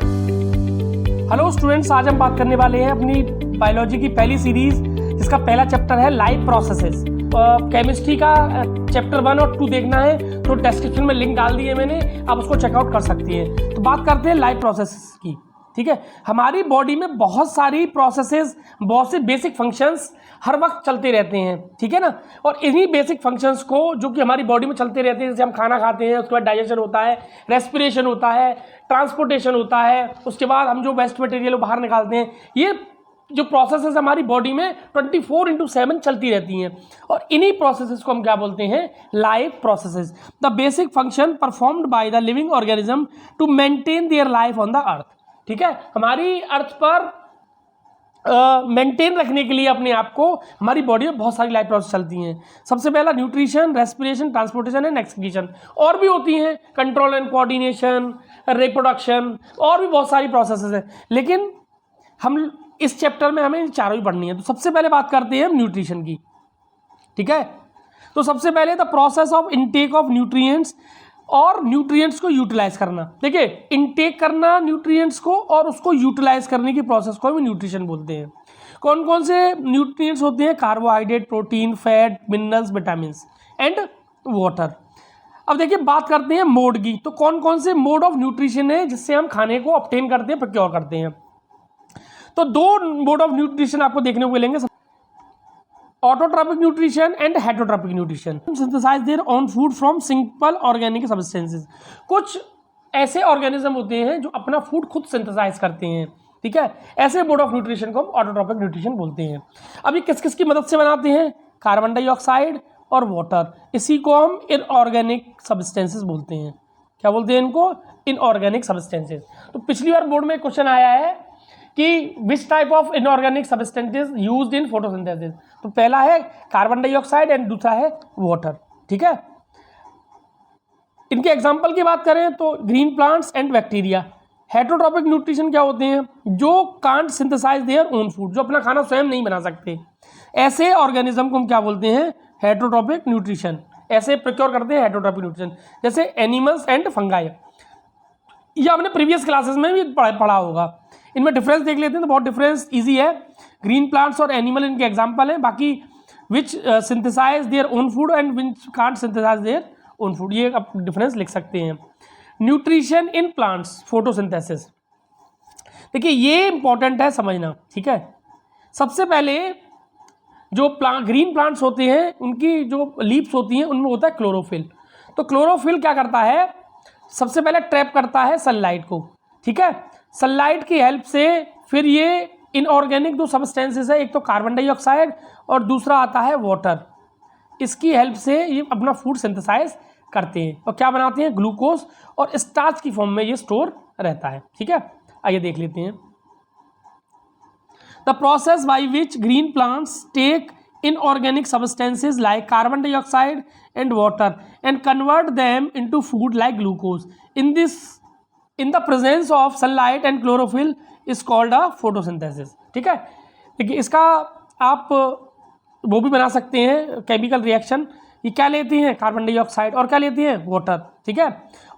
Hello students, आज हम बात करने वाले हैं अपनी बायोलॉजी की पहली सीरीज जिसका पहला चैप्टर है लाइफ प्रोसेसेस। केमिस्ट्री का चैप्टर 1 और 2 देखना है तो डिस्क्रिप्शन में लिंक डाल दिए मैंने, आप उसको चेकआउट कर सकती हैं। तो बात करते हैं लाइफ प्रोसेसेस की। ठीक है, हमारी बॉडी में बहुत सारी प्रोसेसेस, बहुत से बेसिक फंक्शंस हर वक्त चलते रहते हैं। ठीक है ना, और इन्हीं बेसिक फंक्शंस को जो कि हमारी बॉडी में चलते रहते हैं, जैसे हम खाना खाते हैं उसके बाद डाइजेशन होता है, रेस्पिरेशन होता है, ट्रांसपोर्टेशन होता है, उसके बाद हम जो वेस्ट मटेरियल बाहर निकालते हैं, ये जो प्रोसेसेस हमारी बॉडी में 24/7 चलती रहती हैं। और इन्हीं प्रोसेसेस को हम क्या बोलते हैं? Life processes. The basic function performed by the living organism to maintain their life on the earth. ठीक है, हमारी अर्थ पर मेंटेन रखने के लिए अपने आप को हमारी बॉडी में बहुत सारी लाइफ प्रोसेस चलती हैं। सबसे पहला nutrition, respiration, transportation and excretion. और भी होती हैं, कंट्रोल एंड कोऑर्डिनेशन, रिप्रोडक्शन, और भी बहुत सारी प्रोसेसेस हैं, लेकिन हम इस चैप्टर में हमें चारों ही पढ़नी है। तो सबसे पहले बात करते हैं न्यूट्रिशन की। ठीक है, तो सबसे पहले the process of intake of nutrients और न्यूट्रिएंट्स को यूटिलाइज करना। देखिए, इनटेक करना न्यूट्रिएंट्स को और उसको यूटिलाइज करने की प्रोसेस को भी न्यूट्रिशन बोलते हैं। कौन कौन से न्यूट्रिएंट्स होते हैं? Carbohydrate, protein, fat, minerals, vitamin and water. अब देखिए, बात करते हैं मोड की। तो कौन कौन से मोड ऑफ न्यूट्रिशन है जिससे हम खाने को ऑब्टेन करते हैं, प्रोक्योर करते हैं? तो दो मोड ऑफ न्यूट्रिशन आपको देखने को मिलेंगे, autotrophic nutrition and heterotrophic nutrition. Synthesize their own food from simple organic substances. कुछ ऐसे ऑर्गेनिज्म होते हैं जो अपना फूड खुद सिंथेसाइज करते हैं। ठीक है, ऐसे मोड ऑफ न्यूट्रिशन को हम ऑटोट्रॉपिक न्यूट्रिशन बोलते हैं। अभी किस किस की मदद से बनाते हैं? कार्बन डाइऑक्साइड और वाटर। इसी को हम इनऑर्गेनिक सब्सटेंसेस बोलते हैं। क्या बोलते हैं इनको? Inorganic substances. तो पिछली बार बोर्ड में क्वेश्चन आया है कि which type of inorganic substances used in photosynthesis. तो पहला है कार्बन डाइऑक्साइड एंड दूसरा है वाटर। ठीक है, इनके एग्जांपल की बात करें तो green plants and bacteria. Heterotrophic nutrition क्या होते हैं? जो can't synthesise their own food, जो अपना खाना स्वयं नहीं बना सकते, ऐसे ऑर्गेनिज्म को हम क्या बोलते हैं? Heterotrophic nutrition. ऐसे प्रोक्योर करते हैं हेटरोट्रॉपिक न्यूट्रिशन, जैसे एनिमल्स एंड फंगाई। ये आपने प्रीवियस क्लासेस में भी पढ़ा होगा। इनमें डिफरेंस देख लेते हैं, तो बहुत डिफरेंस इजी है। ग्रीन प्लांट्स और एनिमल इनके एग्जांपल हैं। बाकी which synthesise their own food and which can't synthesise their own food, ये आप डिफरेंस लिख सकते हैं। Nutrition in plants, photosynthesis. देखिए, ये इंपॉर्टेंट है समझना। ठीक है, सबसे पहले जो ग्रीन प्लांट्स होते हैं, उनकी जो लीव्स होती हैं उनमें होता है क्लोरोफिल। तो क्लोरोफिल क्या करता है? सबसे पहले ट्रैप करता है सनलाइट को। ठीक है, सनलाइट की हेल्प से फिर ये इनऑर्गेनिक दो सब्सटेंसेस है, एक तो कार्बन डाइऑक्साइड और दूसरा आता है वाटर। इसकी हेल्प से ये अपना फूड सिंथेसाइज करते हैं और क्या बनाते हैं? ग्लूकोज, और स्टार्च की फॉर्म में ये स्टोर रहता है। ठीक है, आइए देख लेते हैं। The process by which green plants take inorganic substances like carbon dioxide and water and convert them into food like glucose in the presence of sunlight and chlorophyll is called a photosynthesis। ठीक है, देखिए इसका आप वो भी बना सकते हैं केमिकल रिएक्शन। ये क्या लेती हैं? कार्बन डाइऑक्साइड, और क्या लेती हैं? वाटर। ठीक है,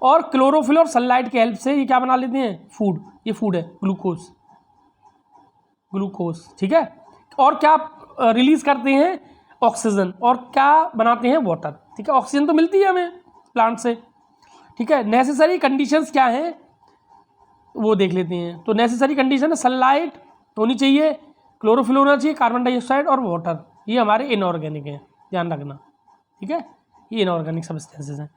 और क्लोरोफिल और सनलाइट की हेल्प से ये क्या बना लेते हैं? फूड। ये फूड है ग्लूकोज। ठीक है, और क्या रिलीज करते हैं? ऑक्सीजन, और क्या बनाते हैं? वाटर। ठीक है, ऑक्सीजन तो मिलती है हमें प्लांट से। ठीक है, नेसेसरी कंडीशंस क्या हैं वो देख लेते हैं। तो नेसेसरी कंडीशन है सनलाइट होनी चाहिए, क्लोरोफिल होना चाहिए, कार्बन डाइऑक्साइड और वाटर। ये हमारे इनऑर्गेनिक हैं, ध्यान रखना। ठीक है, ये इनऑर्गेनिक सब्सटेंसेस हैं।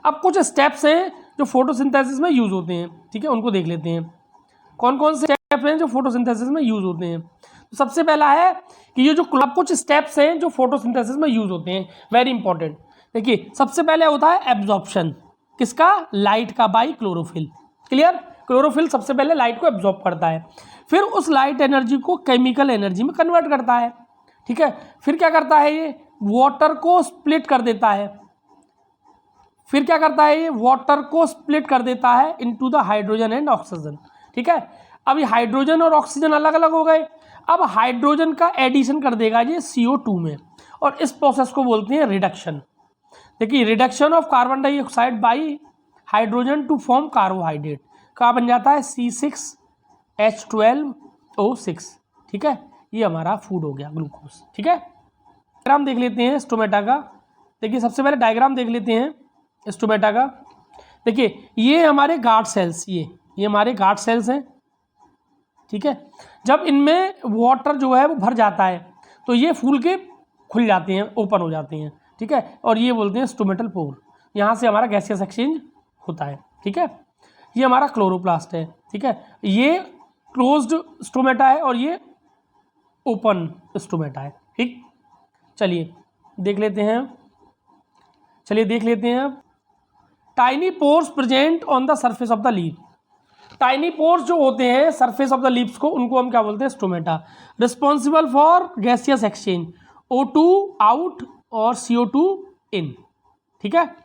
अब कुछ स्टेप्स हैं जो फोटोसिंथेसिस में यूज होते हैं। ठीक है, उनको देख लेते हैं। कौन कौन से स्टेप हैं जो फोटोसिंथेसिस में यूज होते हैं? तो सबसे पहला है कि ये जो कुछ स्टेप्स हैं जो फोटोसिंथेसिस में यूज होते हैं, वेरी इंपॉर्टेंट। देखिए, सबसे पहले होता है एब्जॉर्प्शन। किसका? लाइट का, बाई क्लोरोफिल। क्लियर? क्लोरोफिल सबसे पहले लाइट को एब्जॉर्ब करता है, फिर उस लाइट एनर्जी को केमिकल एनर्जी में कन्वर्ट करता है। ठीक है, फिर क्या करता है? ये वाटर को स्प्लिट कर देता है। फिर क्या करता है? ये वाटर को स्प्लिट कर देता है into the hydrogen and oxygen. ठीक है, अब ये हाइड्रोजन और ऑक्सीजन अलग अलग हो गए। अब हाइड्रोजन का एडिशन कर देगा ये CO2 में, और इस प्रोसेस को बोलते हैं रिडक्शन। देखिए, reduction of carbon dioxide by hydrogen to form carbohydrate. का बन जाता है C6H12O6, ठीक है। ये हमारा फूड हो गया ग्लूकोज, ठीक है। डायग्राम देख लेते हैं स्टोमेटा का। देखिए सबसे पहले डायग्राम देख लेते हैं स्टोमेटा का। देखिए ये हमारे गार्ड सेल्स, ये हमारे गार्ड सेल्स हैं, ठीक है। जब इनमें वाटर जो है वो भर जाता है तो ये फूल के खुल जाते हैं, ओपन हो जाते हैं, ठीक है। और ये बोलते हैं स्टोमेटल पोर। यहाँ से हमारा गैसियस एक्सचेंज होता है, ठीक है। ये हमारा क्लोरोप्लास्ट है, ठीक है। ये क्लोज्ड स्टोमेटा है और ये ओपन स्टोमेटा है, ठीक। चलिए देख लेते हैं, tiny pores present on the surface of the leaf. Tiny pores जो होते हैं सरफेस ऑफ द लीव्स को, उनको हम क्या बोलते हैं? Stomata. Responsible for gaseous exchange, O2 out और CO2 इन, ठीक है।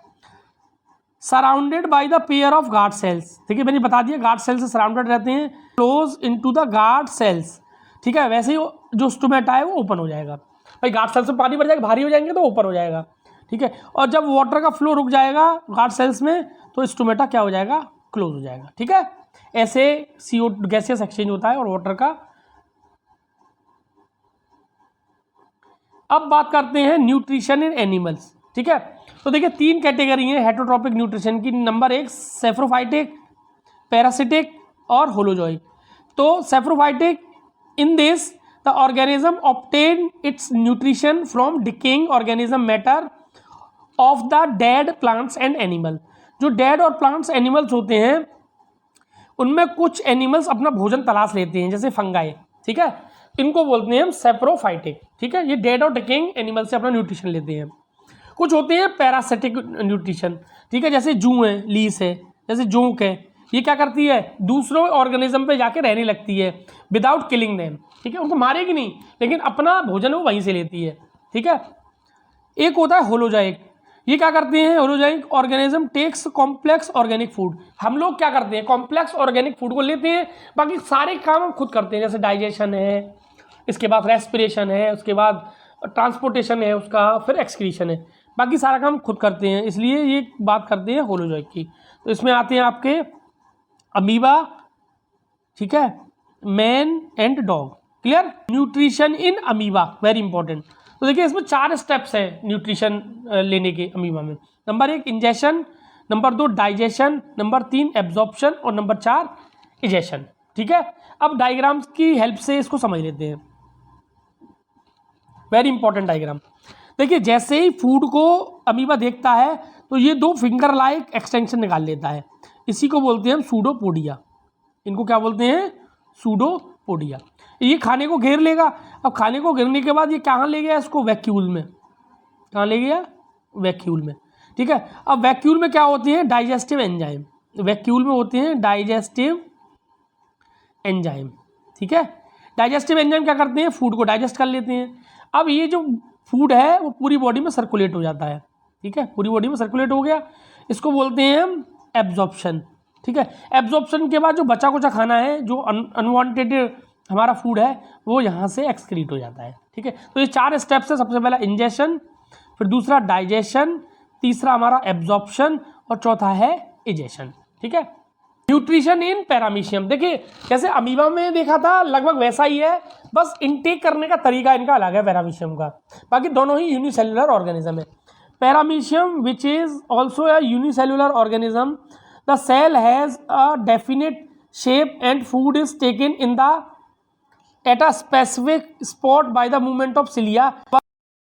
Surrounded by the pair of guard cells, ठीक है, मैंने बता दिया गार्ड सेल्स से सराउंडेड रहते हैं। Close into the guard cells, ठीक है। वैसे ही जो स्टोमेटा है वो ओपन हो जाएगा। भाई गार्ड सेल्स में पानी भर जाएगा, भारी हो जाएंगे तो ओपन हो जाएगा, ठीक है। और जब वाटर का फ्लो रुक जाएगा गार्ड सेल्स में तो स्टोमेटा क्या हो जाएगा? क्लोज हो जाएगा, ठीक है। ऐसे CO2 गैसियस एक्सचेंज होता है और वाटर का। अब बात करते हैं न्यूट्रिशन इन एनिमल्स, ठीक है। तो देखिए 3 कैटेगरी है हेटरोट्रॉपिक न्यूट्रिशन की। नंबर 1 सेफ्रोफाइटिक, पैरासिटिक और होलोजोइक। तो saprophytic, in this the organism obtain its nutrition from decaying organism matter of the dead plants and animal. जो डेड और प्लांट्स एनिमल्स होते हैं उनमें कुछ एनिमल्स अपना भोजन तलाश लेते हैं, जैसे फंगाई, ठीक है। इनको बोलते हैं हम सेप्रोफाइटिक, ठीक है। ये डेड और डिकेइंग एनिमल से अपना न्यूट्रिशन लेते हैं। कुछ होते हैं पैरासिटिक न्यूट्रिशन, ठीक है, जैसे जू है, लीस है, जैसे जोंक है। ये क्या करती है? दूसरों ऑर्गेनिज्म पे जाके रहने लगती है विदाउट किलिंग देम, ठीक है। उनको मारेगी नहीं लेकिन अपना भोजन वो वहीं से लेती है, ठीक है। एक होता है होलोजाइक। ये क्या करते हैं? Holozoic organism takes complex organic food. हम लोग क्या करते हैं? कॉम्प्लेक्स ऑर्गेनिक फूड को लेते हैं, बाकी सारे काम हम खुद करते हैं, जैसे डाइजेशन है, इसके बाद रेस्पिरेशन है, उसके बाद ट्रांसपोर्टेशन है उसका, फिर एक्सक्रीशन है, बाकी सारा काम खुद करते हैं। इसलिए ये बात करते हैं होलोजोइक की। तो इसमें आते हैं आपके अमीबा, ठीक है, man and dog. Clear? Nutrition in amoeba very important. तो देखिए इसमें 4 स्टेप्स हैं न्यूट्रिशन लेने के अमीबा में। Number 1 ingestion, number 2 digestion, number 3 absorption और नंबर 4 इजेशन, ठीक है। अब डायग्राम्स की हेल्प से इसको समझ लेते हैं, वेरी इंपॉर्टेंट डायग्राम। देखिए जैसे ही फूड को अमीबा देखता है तो ये 2 फिंगर लाइक एक्सटेंशन निकाल लेता है। इसी को बोलते हैं हम सूडोपोडिया। इनको क्या बोलते हैं? सूडोपोडिया। ये खाने को घेर लेगा। अब खाने को घेरने के बाद ये कहाँ ले गया? इसको वैक्यूल में। कहाँ ले गया? वैक्यूल में, ठीक है। अब वैक्यूल में क्या होते हैं? Digestive enzyme. वैक्यूल में होते हैं डाइजेस्टिव एंजाइम, ठीक है। डाइजेस्टिव एंजाइम क्या करते हैं? फूड को डाइजेस्ट कर लेते हैं। अब ये जो फूड है वो पूरी बॉडी में सर्कुलेट हो जाता है, ठीक है, पूरी बॉडी में सर्कुलेट हो गया। इसको बोलते हैं हम एब्जॉर्प्शन, ठीक है। एब्जॉर्प्शन के बाद जो बचा कुचा खाना है, जो अनवांटेड हमारा फूड है, वो यहाँ से एक्सक्रीट हो जाता है, ठीक है। तो ये 4 स्टेप्स है। सबसे पहला इंजेशन, फिर दूसरा डाइजेशन, तीसरा हमारा एब्जॉर्प्शन और चौथा है इजेशन, ठीक है। Nutrition in paramecium. देखिए जैसे अमीबा में देखा था लगभग वैसा ही है, बस इनटेक करने का तरीका इनका अलग है पैरामीशियम का। बाकी दोनों ही यूनिसेलुलर ऑर्गेनिज्म है। Paramecium which is also a unicellular organism, the cell has a definite shape and food is taken in the at a specific spot by the movement of cilia for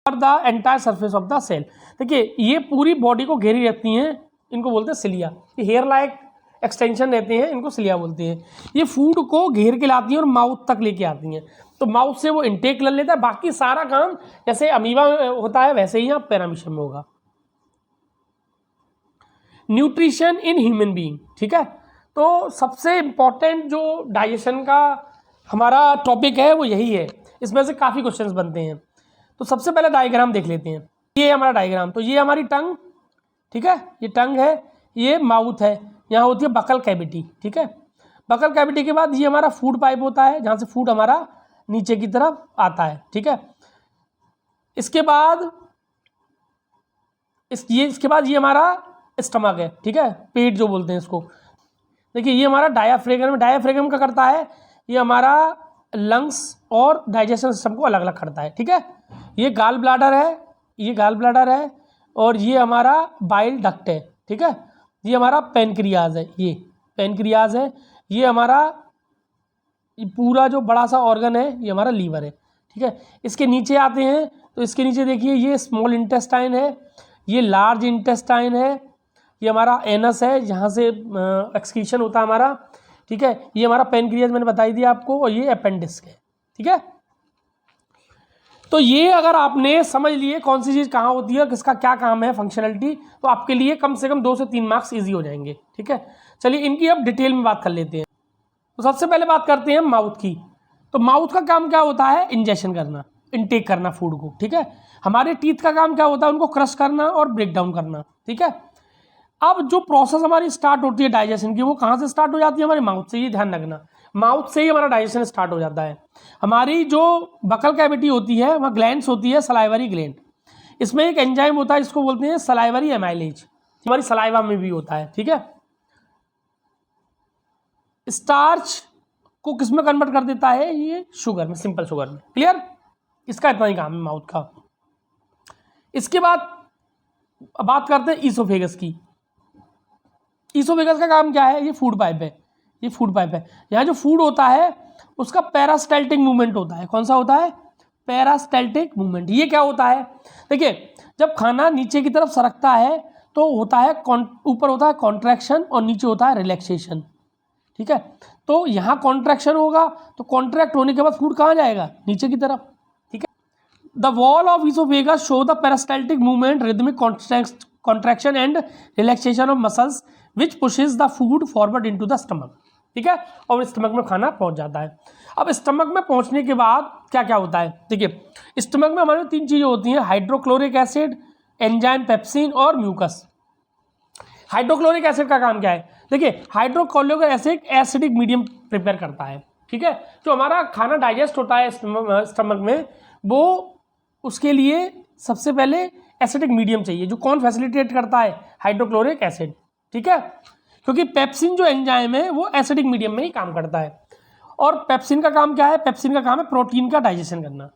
the entire surface of the cell. देखिए ये पूरी body को घेरी रहती हैं, इनको बोलते हैं सिलिया। ये हेयर लाइक एक्सटेंशन रहते हैं, इनको सिलिया बोलते हैं। ये फूड को घेर के लाती हैं और माउथ तक लेके आती हैं, तो माउथ से वो इनटेक कर लेता है। बाकी सारा काम जैसे अमीबा होता है वैसे ही यहाँ पैरामीशियम में होगा। न्यूट्रिशन इन ह्यूमन बीइंग, ठीक है। तो सबसे इंपॉर्टेंट जो डाइजेशन का हमारा टॉपिक है वो यही है। इसमें से काफ़ी क्वेश्चंस बनते हैं। तो सबसे पहले डायग्राम देख लेते हैं। ये हमारा डायग्राम, तो ये हमारी टंग, ठीक है, ये टंग है, ये माउथ है, यहाँ होती है बकल कैविटी, ठीक है। बकल कैविटी के बाद ये हमारा फूड पाइप होता है, जहाँ से फूड हमारा नीचे की तरफ आता है, ठीक है। इसके बाद इसके बाद ये हमारा स्टमक है, ठीक है, पेट जो बोलते हैं इसको। देखिए ये हमारा डायाफ्रेगम का करता है, ये हमारा लंग्स और डाइजेशन सिस्टम को अलग अलग करता है, ठीक है। ये गाल ब्लाडर है, और ये हमारा बाइल डक्ट है, ठीक है। ये हमारा पेनक्रियाज है, ये हमारा पूरा जो बड़ा सा ऑर्गन है ये हमारा लीवर है, ठीक है। इसके नीचे आते हैं तो इसके नीचे देखिए ये स्मॉल इंटेस्टाइन है, ये लार्ज इंटेस्टाइन है, ये हमारा एनस है जहाँ से एक्सक्रीशन होता है हमारा, ठीक है। ये हमारा पेनक्रियाज मैंने बताई दिया आपको, और ये अपेंडिक्स है, ठीक है। तो ये अगर आपने समझ लिए कौन सी चीज़ कहाँ होती है और किसका क्या काम है फंक्शनलिटी, तो आपके लिए कम से कम 2 से 3 मार्क्स ईजी हो जाएंगे, ठीक है। चलिए इनकी अब डिटेल में बात कर लेते हैं। तो सबसे पहले बात करते हैं माउथ की। तो माउथ का काम क्या होता है? इंजेक्शन करना, इनटेक करना फूड को, ठीक है। हमारे टीथ का काम क्या होता है? उनको क्रश करना और ब्रेक डाउन करना, ठीक है। अब जो प्रोसेस हमारी स्टार्ट होती है डाइजेशन की, वो कहाँ से स्टार्ट हो जाती है? हमारे माउथ से। ये ध्यान रखना, माउथ से ही हमारा डाइजेशन स्टार्ट हो जाता है। हमारी जो बकल कैविटी होती है वहाँ ग्लैंड्स होती है, सलाइवरी ग्लैंड। इसमें एक एंजाइम होता है, इसको बोलते हैं सलाइवरी एमाइलेज, हमारी सलाइवा में भी होता है, ठीक है। स्टार्च को किस में कन्वर्ट कर देता है? ये शुगर में, सिंपल शुगर में। क्लियर? इसका इतना ही काम है माउथ का। इसके बाद बात करते हैं ईसोफेगस की। ईसोफेगस का काम क्या है? ये फूड पाइप है, यहाँ जो फूड होता है उसका पैरास्टाल्टिक मूवमेंट होता है। कौन सा होता है? Peristaltic movement. ये क्या होता है? देखिए जब खाना नीचे की तरफ सरकता है तो होता है ऊपर होता है कॉन्ट्रैक्शन और नीचे होता है रिलैक्सेशन, ठीक है। तो यहाँ कॉन्ट्रैक्शन होगा, तो कॉन्ट्रैक्ट होने के बाद फूड कहाँ जाएगा? नीचे की तरफ, ठीक है। The wall of oesophagus show the peristaltic movement, rhythmic contraction and relaxation of muscles which pushes the food forward into the stomach, ठीक है। और स्टमक में खाना पहुंच जाता है। अब स्टमक में पहुंचने के बाद क्या क्या होता है? देखिए स्टमक में हमारे 3 चीज़ें होती हैं, हाइड्रोक्लोरिक एसिड, एंजाइम पेप्सिन और म्यूकस। हाइड्रोक्लोरिक एसिड का काम क्या है? देखिए hydrochloric acid acidic medium prepare करता है, ठीक है। जो हमारा खाना डाइजेस्ट होता है स्टमक में, वो उसके लिए सबसे पहले एसिडिक मीडियम चाहिए, जो कौन फैसिलिटेट करता है? हाइड्रोक्लोरिक एसिड, ठीक है। क्योंकि पेप्सिन जो एंजाइम है वो एसिडिक मीडियम में ही काम करता है। और पेप्सिन का काम क्या है? पेप्सिन का काम है प्रोटीन का डाइजेशन करना।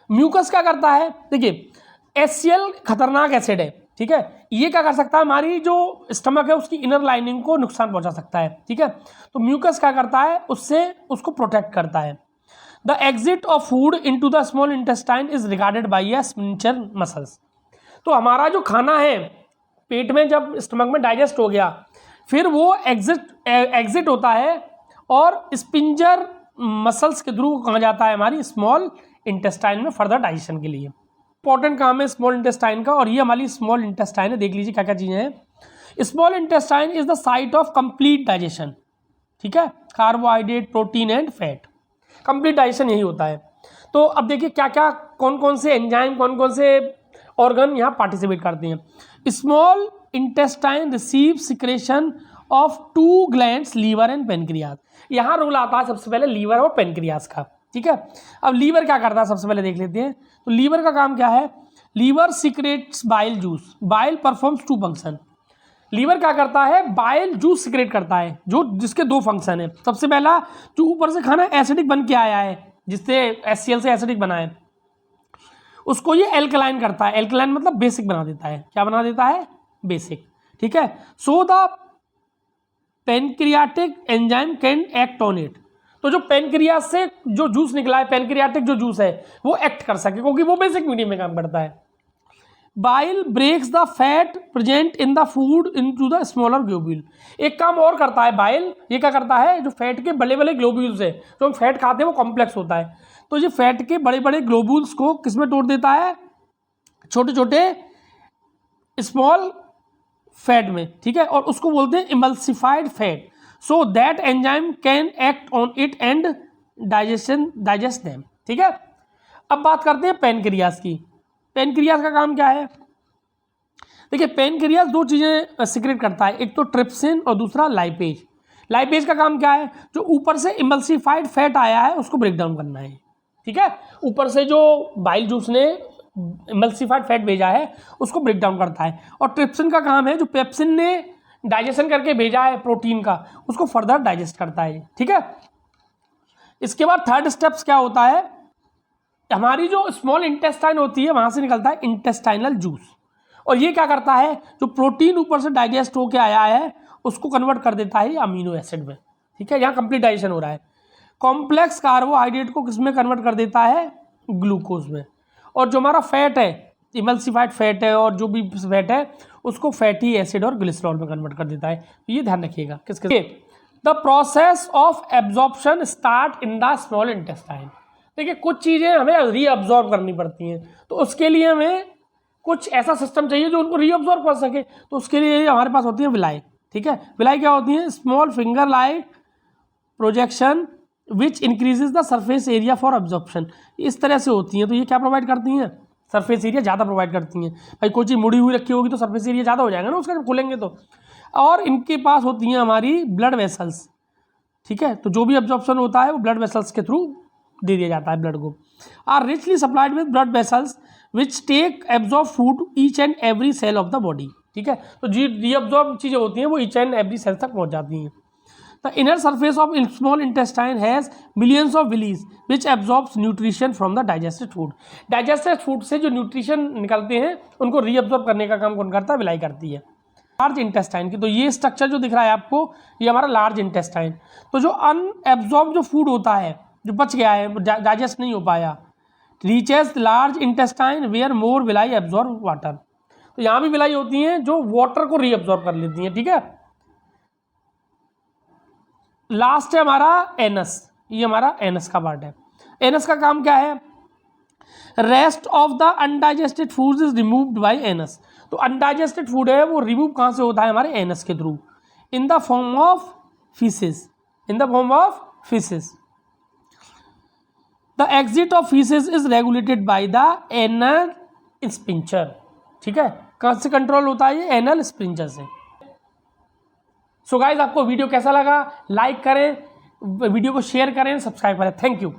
म्यूकस क्या करता है? देखिए HCl खतरनाक एसिड है, ठीक है। ये क्या कर सकता है? हमारी जो स्टमक है उसकी इनर लाइनिंग को नुकसान पहुंचा सकता है, ठीक है। तो म्यूकस क्या करता है? उससे उसको प्रोटेक्ट करता है। The exit of food into the small intestine is regarded by a sphincter muscles. तो हमारा जो खाना है पेट में जब स्टमक में डाइजेस्ट हो गया, फिर वो एग्जिट होता है और स्पिंजर मसल्स के थ्रू कहाँ जाता है? हमारी स्मॉल इंटेस्टाइन में फर्दर डाइजेशन के लिए। इंपॉर्टेंट काम है स्मॉल इंटेस्टाइन का, और ये हमारी स्मॉल इंटेस्टाइन है। देख लीजिए क्या क्या चीज़ें हैं। Small intestine is the site of complete digestion, ठीक है। Carbohydrate, protein and fat, complete digestion यही होता है। तो अब देखिए क्या क्या, कौन कौन से एंजाइम, कौन कौन से ऑर्गन यहाँ पार्टिसिपेट करते हैं। Small intestine receive secretion of 2 glands, liver and pancreas. यहाँ रोल आता है सबसे पहले लीवर और पेनक्रियाज का, ठीक है। अब लीवर क्या करता है सबसे पहले देख लेते हैं। तो लीवर का काम क्या है? Liver secretes bile juice. Bile performs 2 function. Liver क्या करता है? बाइल जूस सीक्रेट करता है, जो जिसके 2 फंक्शन है। सबसे पहला, जो ऊपर से खाना एसिडिक बन के आया है, जिससे HCl से एसिडिक बना है, उसको ये एल्कलाइन करता है। एल्कलाइन मतलब बेसिक बना देता है। क्या बना देता है? बेसिक, ठीक है। So the pancreatic enzyme can act on it. तो जो पेनक्रियाज से जो जूस निकला है, पेनक्रियाटिक जो जूस है, वो एक्ट कर सके, क्योंकि वो बेसिक मीडियम में काम करता है। Bile breaks the fat present in the food into the smaller globule. एक काम और करता है बाइल, ये क्या करता है? जो फैट के बड़े बड़े ग्लोब्यूल्स है, जो हम फैट खाते हैं वो कॉम्प्लेक्स होता है, तो ये फैट के बड़े बड़े ग्लोब्यूल्स को किस में तोड़ देता है? छोटे छोटे स्मॉल फैट में, ठीक है। और उसको बोलते हैं emulsified fat, so that enzyme can act on it and digest them, ठीक है। अब बात करते हैं पेनक्रियाज की। पेनक्रियाज का काम क्या है? देखिए पेनक्रियाज 2 चीज़ें सीक्रेट करता है, एक तो ट्रिप्सिन और दूसरा लाइपेज। लाइपेज का काम क्या है? जो ऊपर से इमल्सिफाइड फैट आया है उसको ब्रेक डाउन करना है, ठीक है। ऊपर से जो बाइल जूस ने इमल्सिफाइड फैट भेजा है उसको ब्रेक डाउन करता है। और ट्रिप्सिन का काम है, जो पेप्सिन ने डाइजेशन करके भेजा है प्रोटीन का, उसको फर्दर डाइजेस्ट करता है, ठीक है। इसके बाद थर्ड स्टेप्स क्या होता है, हमारी जो स्मॉल इंटेस्टाइन होती है वहां से निकलता है इंटेस्टाइनल जूस, और ये क्या करता है, जो प्रोटीन ऊपर से डाइजेस्ट होके आया है उसको कन्वर्ट कर देता है अमीनो एसिड में, ठीक है। यहाँ कंप्लीट डाइजेशन हो रहा है। कॉम्प्लेक्स कार्बोहाइड्रेट को किसमें कन्वर्ट कर देता है, ग्लूकोज में। और जो हमारा फैट है, इमल्सिफाइड फैट है और जो भी फैट है उसको फैटी एसिड और ग्लिसरॉल में कन्वर्ट कर देता है। तो ये ध्यान रखिएगा किसके, the process of absorption start in the small intestine. देखिए कुछ चीज़ें हमें रीअब्जॉर्ब करनी पड़ती हैं, तो उसके लिए हमें कुछ ऐसा सिस्टम चाहिए जो उनको रीअब्जॉर्ब कर सके, तो उसके लिए हमारे पास होती है विलाई, ठीक है। विलाई क्या होती है, small finger like projection which increases the surface area for absorption. इस तरह से होती हैं, तो ये क्या प्रोवाइड करती हैं, सरफेस एरिया ज़्यादा प्रोवाइड करती हैं। भाई कोई चीज़ मुड़ी हुई रखी होगी तो सरफेस एरिया ज़्यादा हो जाएगा ना उसका, जब खुलेंगे तो। और इनके पास होती हैं हमारी ब्लड वेसल्स, ठीक है। तो जो भी एब्जॉर्प्शन होता है वो ब्लड वेसल्स के थ्रू दे दिया जाता है ब्लड को। Are richly supplied with blood vessels which take absorb food each and every cell of the body, ठीक है। तो जी रीअब्जॉर्ब चीज़ें होती हैं वो ईच एंड एवरी सेल तक पहुँच जाती हैं। The inner surface of small intestine has millions of villi which absorbs nutrition from the digested food. Digested food से जो न्यूट्रिशन निकलते हैं उनको रीअब्जॉर्ब करने का काम कौन करता है, विलाई करती है। लार्ज इंटेस्टाइन की, तो ये स्ट्रक्चर जो दिख रहा है आपको, ये हमारा लार्ज इंटेस्टाइन। तो जो अनएब्जॉर्ब जो फूड होता है, जो बच गया है, डाइजेस्ट नहीं हो पाया, reaches large intestine where more villi absorb water. तो यहाँ भी विलाई होती हैं जो वाटर को रीअब्जॉर्ब कर लेती हैं, ठीक है। लास्ट है हमारा एनस, ये हमारा एनस का पार्ट है। एनस का काम क्या है, rest of the undigested food is removed by anus. तो अनडाइजेस्टेड फूड है वो रिमूव कहाँ से होता है, हमारे एनस के through, in the form of faeces, in the form of faeces. The exit of faeces is regulated by the anal sphincter, ठीक है। कहाँ से कंट्रोल होता है, ये एनल स्पिंचर से। सो गाइज आपको वीडियो कैसा लगा, लाइक करें, वीडियो को शेयर करें, सब्सक्राइब करें। Thank you.